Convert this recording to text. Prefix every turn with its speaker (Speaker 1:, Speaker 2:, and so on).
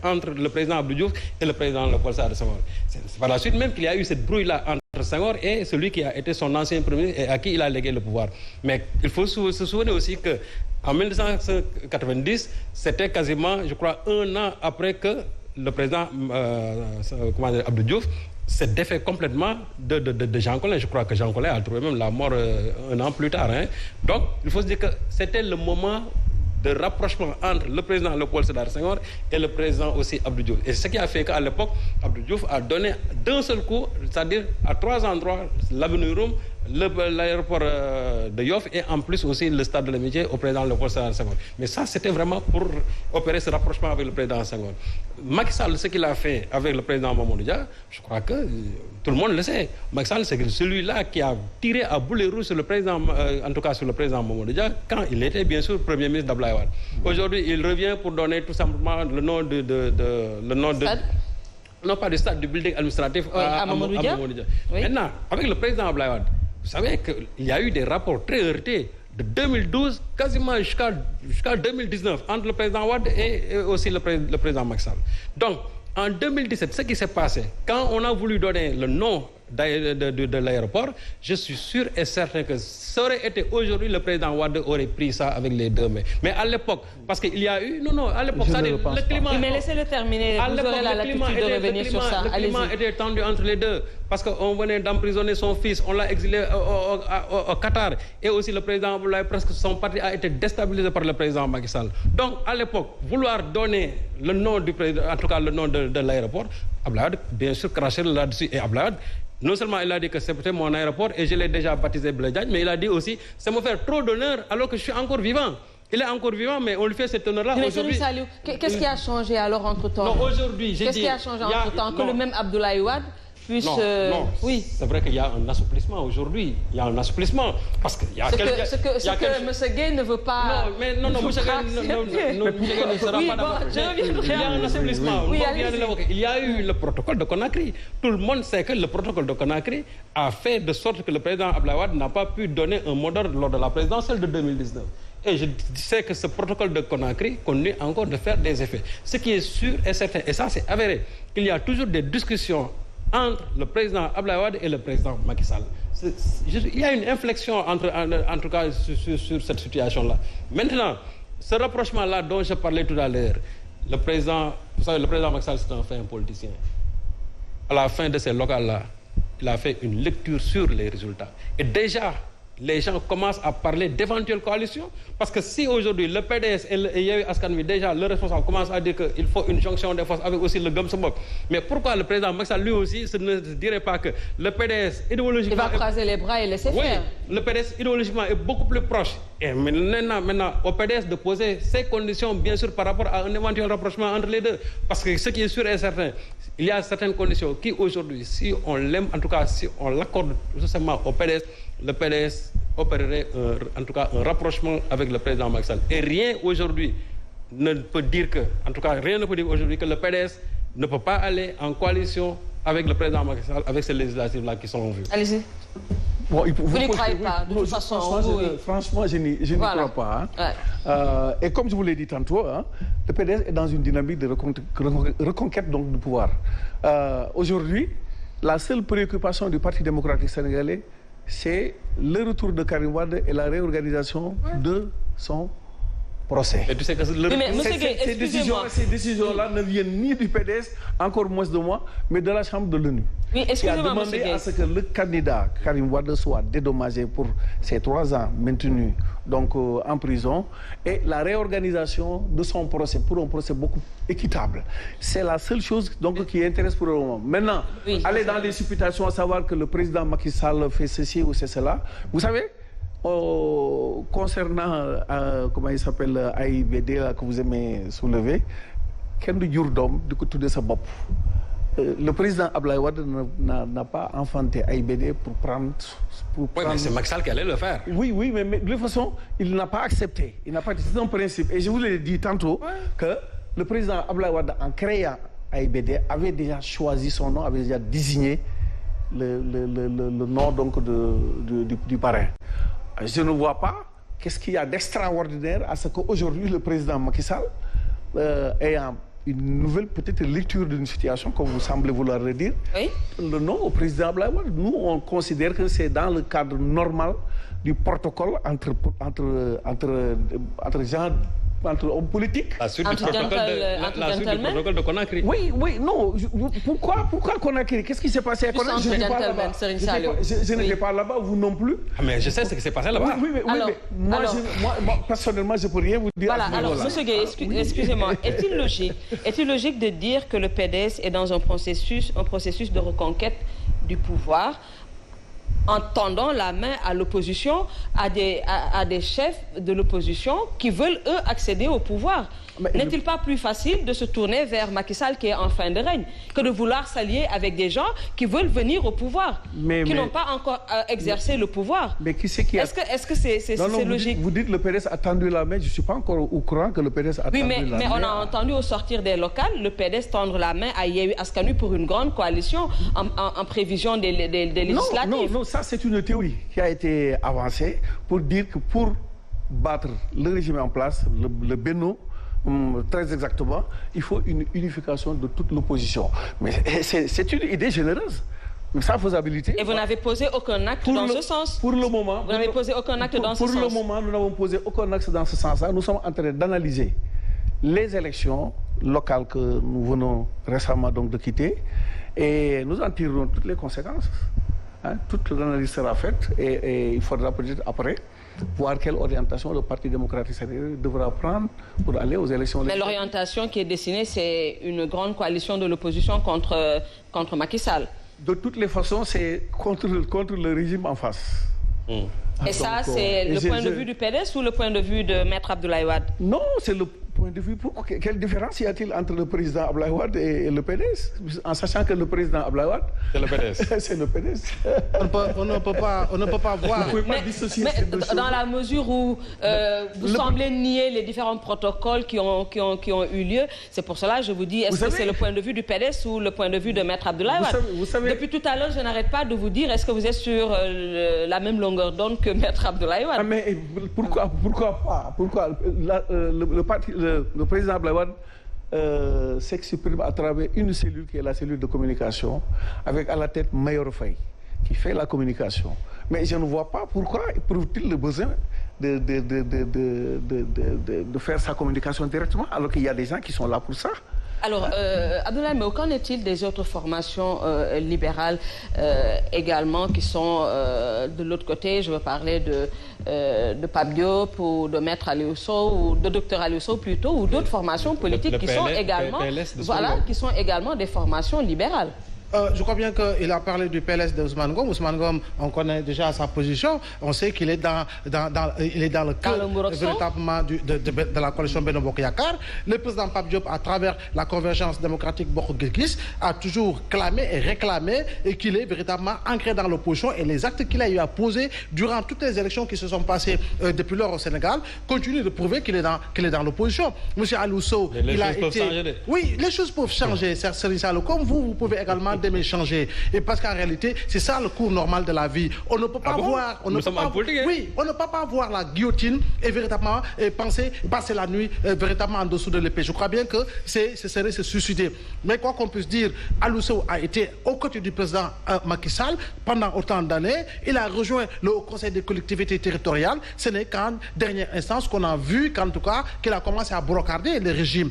Speaker 1: entre le président Abdou Diouf et le président Léopold Sédar Senghor. C'est par la suite même qu'il y a eu cette brouille-là entre Senghor et celui qui a été son ancien premier ministre et à qui il a légué le pouvoir. Mais il faut se souvenir aussi que en 1990, c'était quasiment, je crois, 1 an après que le président Abdou Diouf s'est défait complètement de Jean Collin. Je crois que Jean Collin a trouvé même la mort 1 an plus tard. Donc, il faut se dire que c'était le moment de rapprochement entre le président Léopold Sédar Senghor et le président aussi Abdou Diouf. Et ce qui a fait qu'à l'époque, Abdou Diouf a donné d'un seul coup, c'est-à-dire à 3 endroits, l'avenue Roume, l'aéroport de Yoff et en plus aussi le stade de l'Amitié au président Léopold Sédar Senghor. Mais ça, c'était vraiment pour opérer ce rapprochement avec le président Senghor. Macky Sall, ce qu'il a fait avec le président Mamadou Dia, je crois que tout le monde le sait. Macky Sall, c'est celui-là qui a tiré à boulet rouge sur le président, en tout cas sur le président Mamadou Dia, quand il était bien sûr Premier ministre d'Abdoulaye Wade. Aujourd'hui, il revient pour donner tout simplement le nom non pas du stade, du building administratif à Mamadou Dia. Oui. Maintenant, avec le président Abdoulaye Wade, vous savez qu'il y a eu des rapports très heurtés de 2012 quasiment jusqu'à 2019 entre le président Wade et aussi le président Macky Sall. Donc, en 2017, ce qui s'est passé, quand on a voulu donner le nom de l'aéroport, je suis sûr et certain que ça aurait été aujourd'hui, le président Wade aurait pris ça avec les 2 mains. Mais à l'époque, parce qu'il y a eu... Non, à l'époque, ça le climat...
Speaker 2: Oui, mais laissez-le terminer, vous aurez la latitude de revenir sur ça.
Speaker 1: Le climat était tendu entre les deux, parce qu'on venait d'emprisonner son fils, on l'a exilé au Qatar, et aussi le président Abdoulaye, presque son parti a été déstabilisé par le président Macky Sall. Donc, à l'époque, vouloir donner le nom du président, en tout cas le nom de l'aéroport, Abdoulaye, bien sûr, cracher là-dessus, et Abdoulaye, non seulement il a dit que c'était mon aéroport et je l'ai déjà baptisé Blaise Diagne, mais il a dit aussi c'est me faire trop d'honneur alors que je suis encore vivant. Il est encore vivant, mais on lui fait cet honneur-là aujourd'hui.
Speaker 2: Qu'est-ce qui a changé alors entre-temps?
Speaker 1: Non, aujourd'hui, j'ai dit...
Speaker 2: Qu'est-ce qui a changé entre-temps? Que le même Abdoulaye Wade puisse...
Speaker 1: Non, oui. C'est vrai qu'il y a un assouplissement aujourd'hui. Il y a un assouplissement. Parce qu'il y a
Speaker 2: ce que M. Gay ne veut pas...
Speaker 1: Non, mais non, M. Gay ne sera pas d'accord. Il y a un assouplissement. Il y a eu le protocole de Conakry. Tout le monde sait que le protocole de Conakry a fait de sorte que le président Abdoulaye Wade n'a pas pu donner un mot d'ordre lors de la présidentielle de 2019. Et je sais que ce protocole de Conakry continue encore de faire des effets. Ce qui est sûr et certain, et ça c'est avéré, qu'il y a toujours des discussions entre le président Abdoulaye Wade et le président Macky Sall. Il y a une inflexion en tout cas sur cette situation-là. Maintenant, ce rapprochement-là dont je parlais tout à l'heure, le président Macky Sall, c'est un fin politicien. À la fin de ces locales-là, il a fait une lecture sur les résultats. Et déjà, les gens commencent à parler d'éventuelles coalitions. Parce que si aujourd'hui le PDS et Yewwi Askan Wi, déjà le responsable commence à dire qu'il faut une jonction des forces avec aussi le Gëm Sa Bopp. Mais pourquoi le président Macky Sall lui aussi ne dirait pas que le PDS idéologiquement...
Speaker 2: Il va croiser les bras et laisser faire.
Speaker 1: Oui, le PDS idéologiquement est beaucoup plus proche. Et maintenant au PDS de poser ses conditions, bien sûr, par rapport à un éventuel rapprochement entre les deux. Parce que ce qui est sûr et certain, il y a certaines conditions qui aujourd'hui, si on l'aime, en tout cas si on l'accorde justement au PDS, le PDS opérerait en tout cas un rapprochement avec le président Macky Sall. Et rien aujourd'hui ne peut dire que, en tout cas rien ne peut dire aujourd'hui que le PDS ne peut pas aller en coalition avec le président Macky Sall, avec ces législatives-là qui sont en vue.
Speaker 2: Allez-y.
Speaker 3: Bon,
Speaker 2: vous n'y croyez pas, de toute façon.
Speaker 3: Franchement, je n'y crois pas. Et comme je vous l'ai dit tantôt, le PDS est dans une dynamique de reconquête donc, du pouvoir. Aujourd'hui, la seule préoccupation du Parti démocratique sénégalais, c'est le retour de Karim Wade et la réorganisation de son procès.
Speaker 1: Et tu sais que
Speaker 3: ces décisions-là ne viennent ni du PDS, encore moins de moi, mais de la Chambre de l'ONU.
Speaker 2: Oui,
Speaker 3: qui a demandé à ce que le candidat Karim Wade soit dédommagé pour ces 3 ans maintenus donc, en prison et la réorganisation de son procès pour un procès beaucoup équitable. C'est la seule chose donc, qui intéresse pour le moment. Maintenant, aller dans les supputations à savoir que le président Macky Sall fait ceci ou c'est cela, vous savez, concernant, comment il s'appelle, AIBD, que vous aimez soulever, Ken du Yurdom, du côté de sa bop. Le président Abdoulaye Wade n'a pas enfanté AIBD pour prendre...
Speaker 1: Oui, mais c'est Macky Sall qui allait le faire.
Speaker 3: Oui, mais de toute façon, il n'a pas accepté. C'est un principe. Et je vous l'ai dit tantôt que le président Abdoulaye Wade, en créant AIBD, avait déjà choisi son nom, avait déjà désigné le nom donc, du parrain. Je ne vois pas qu'est-ce qu'il y a d'extraordinaire à ce qu'aujourd'hui le président Macky Sall, ayant une nouvelle peut-être lecture d'une situation, comme vous semblez vouloir le dire.
Speaker 2: Oui.
Speaker 3: Le nom au président Abdoulaye Wade, nous, on considère que c'est dans le cadre normal du protocole entre gens, entre hommes politiques.
Speaker 1: La suite du protocole de Conakry.
Speaker 3: Oui, non. Pourquoi Conakry? Qu'est-ce qui s'est passé à Conakry? Je n'étais pas là-bas, vous non plus.
Speaker 1: Mais je sais ce qui s'est passé là-bas.
Speaker 3: Oui, mais moi, personnellement, je ne peux rien vous dire.
Speaker 2: Voilà, alors, monsieur Gueye, excusez-moi, est-il logique de dire que le PDS est dans un processus de reconquête du pouvoir, en tendant la main à l'opposition, à des chefs de l'opposition qui veulent, eux, accéder au pouvoir? N'est-il pas plus facile de se tourner vers Macky Sall qui est en fin de règne que de vouloir s'allier avec des gens qui veulent venir au pouvoir, qui n'ont pas encore exercé le pouvoir?
Speaker 3: Mais qui c'est qui
Speaker 2: Est-ce que c'est logique?
Speaker 3: Vous dites le PDS a tendu la main, je ne suis pas encore au courant que le PDS a tendu la main.
Speaker 2: Mais on a entendu au sortir des locales le PDS tendre la main à Yewwi Askan Wi pour une grande coalition en prévision des législatives.
Speaker 3: Non, ça c'est une théorie qui a été avancée pour dire que pour battre le régime en place, le Benno, très exactement, il faut une unification de toute l'opposition. Mais c'est une idée généreuse. Sa faisabilité.
Speaker 2: Et vous n'avez posé aucun acte dans ce sens?
Speaker 3: Pour le moment.
Speaker 2: Vous n'avez posé aucun acte dans ce sens?
Speaker 3: Pour le moment, nous n'avons posé aucun acte dans ce sens-là. Nous sommes en train d'analyser les élections locales que nous venons récemment donc de quitter et nous en tirerons toutes les conséquences. Toute l'analyse sera faite et il faudra peut-être après voir quelle orientation le Parti démocratique sénégalais devra prendre pour aller aux élections.
Speaker 2: Mais l'orientation qui est dessinée, c'est une grande coalition de l'opposition contre Macky Sall.
Speaker 3: De toutes les façons, c'est contre le régime en face.
Speaker 2: Et ça, c'est le point de vue du PDS ou le point de vue de Maître Abdoulaye Wade? Non,
Speaker 3: c'est le point de vue. Quelle différence y a-t-il entre le président Abdoulaye Wade et le PDS? En sachant que le président Abdoulaye Wade...
Speaker 1: C'est le PDS.
Speaker 3: C'est le PDS.
Speaker 4: On ne peut pas voir...
Speaker 3: Vous pouvez pas dissocier
Speaker 2: mais
Speaker 3: ces deux choses.
Speaker 2: Dans la mesure où vous semblez nier les différents protocoles qui ont eu lieu, c'est pour cela que je vous dis, est-ce que c'est le point de vue du PDS ou le point de vue de Maître Abdoulaye Wade?
Speaker 3: Vous savez...
Speaker 2: Depuis tout à l'heure, je n'arrête pas de vous dire, est-ce que vous êtes sur la même longueur d'onde que Maître Abdoulaye Wade?
Speaker 3: Mais pourquoi pas? Pourquoi le président Abdoulaye Wade s'exprime à travers une cellule qui est la cellule de communication, avec à la tête Mayoro Faye, qui fait la communication. Mais je ne vois pas pourquoi éprouve-t-il le besoin de faire sa communication directement, alors qu'il y a des gens qui sont là pour ça.
Speaker 2: Alors, Abdoulaye, mais qu'en est-il des autres formations libérales également qui sont de l'autre côté? Je veux parler de Pape Diop ou de Maître Aliou Sow ou de Dr Aliou Sow plutôt, ou d'autres formations politiques qui sont également des formations libérales.
Speaker 4: Je crois bien qu'il a parlé du PLS de Ousmane Ngom. Ousmane Ngom, on connaît déjà sa position. On sait qu'il est dans le cœur véritablement de la coalition Benno Bokk Yakaar. Le président Pape Diop, à travers la convergence démocratique Bokk Gis Gis, a toujours clamé et réclamé et qu'il est véritablement ancré dans l'opposition. Et les actes qu'il a eu à poser durant toutes les élections qui se sont passées depuis lors au Sénégal continuent de prouver qu'il est dans l'opposition. Monsieur Aliou Sow, il a été... Oui, les choses peuvent changer, Serigne Sall. Comme vous pouvez également d'aimer changer. Et parce qu'en réalité, c'est ça le cours normal de la vie. On ne peut pas voir... On ne peut pas voir la guillotine et véritablement passer la nuit véritablement en dessous de l'épée. Je crois bien que ce serait se suicider. Mais quoi qu'on puisse dire, Aliou Sow a été aux côtés du président Macky Sall pendant autant d'années. Il a rejoint le Haut Conseil des collectivités territoriales. Ce n'est qu'en dernière instance qu'on a vu qu'en tout cas, qu'il a commencé à brocarder le régime.